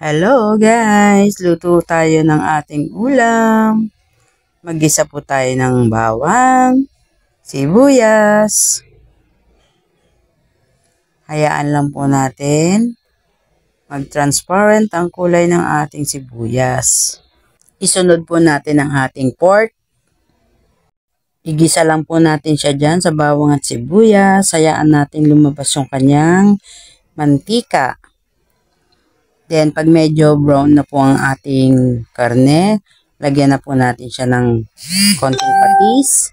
Hello guys! Luto tayo ng ating ulam. Mag-isa po tayo ng bawang, sibuyas. Hayaan lang po natin mag-transparent ang kulay ng ating sibuyas. Isunod po natin ang ating pork. Igisa lang po natin siya dyan sa bawang at sibuyas. Hayaan natin lumabas yung kanyang mantika. Then, pag medyo brown na po ang ating karne, lagyan na po natin siya ng konting patis.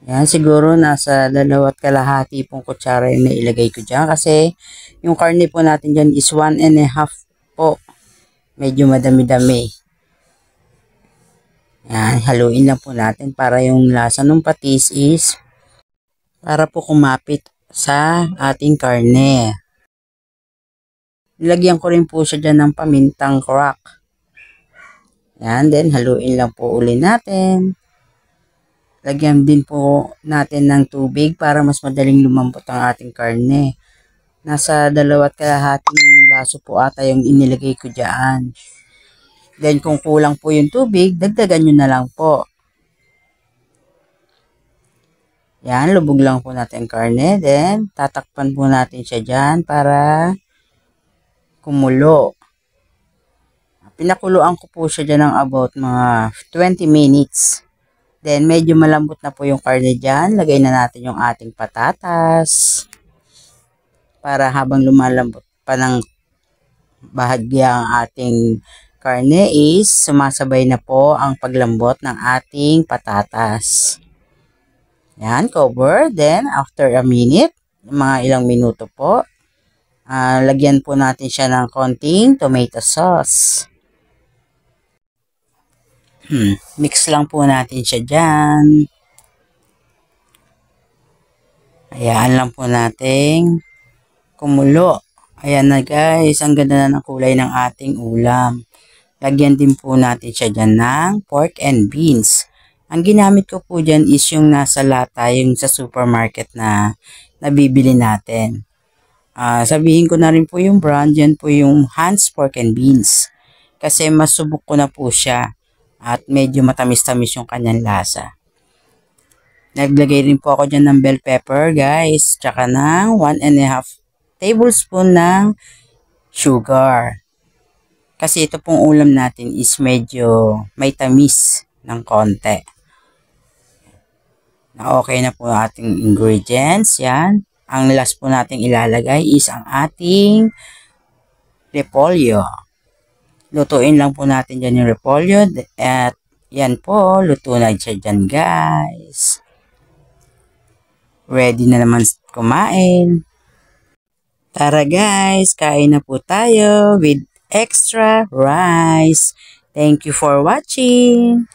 Yan, siguro nasa 2.5 pong kutsara yung nailagay ko dyan. Kasi, yung karne po natin dyan is 1.5 po. Medyo madami-dami. Yan, haluin lang po natin para yung lasa ng patis is para po kumapit sa ating karne. Nilagyan ko rin po siya dyan ng pamintang crack. Yan, then haluin lang po uli natin. Lagyan din po natin ng tubig para mas madaling lumambot ang ating karne. Nasa 2.5 baso po ata yung inilagay ko dyan. Then kung kulang po yung tubig, dagdagan nyo na lang po. Yan, lubog lang po natin ang karne. Then tatakpan po natin siya dyan para kumulo. Pinakuluan ko po siya dyan ng about mga 20 minutes. Then, medyo malambot na po yung karne dyan. Lagay na natin yung ating patatas. Para habang lumalambot pa ng bahagya ang ating karne is sumasabay na po ang paglambot ng ating patatas. Yan, cover. Then, after a minute, mga ilang minuto po, lagyan po natin siya ng konting tomato sauce. Mix lang po natin siya dyan. Hayaan lang po natin kumulo. Ayan na guys, ang ganda na ng kulay ng ating ulam. Lagyan din po natin siya dyan ng pork and beans. Ang ginamit ko po dyan is yung nasa lata, yung sa supermarket na nabibili natin. Sabihin ko na rin po yung brand, yan po yung Hans Pork and Beans. Kasi masubok ko na po siya. At medyo matamis-tamis yung kanyang lasa. Naglagay rin po ako dyan ng bell pepper guys. Tsaka ng 1.5 tablespoon ng sugar. Kasi ito pong ulam natin is medyo may tamis ng konti. Na okay na po ating ingredients. Yan. Ang last po nating ilalagay is ang ating repolyo. Lutuin lang po natin dyan yung repolyo. At yan po, luto na siya dyan guys. Ready na naman kumain. Tara guys, kain na po tayo with extra rice. Thank you for watching.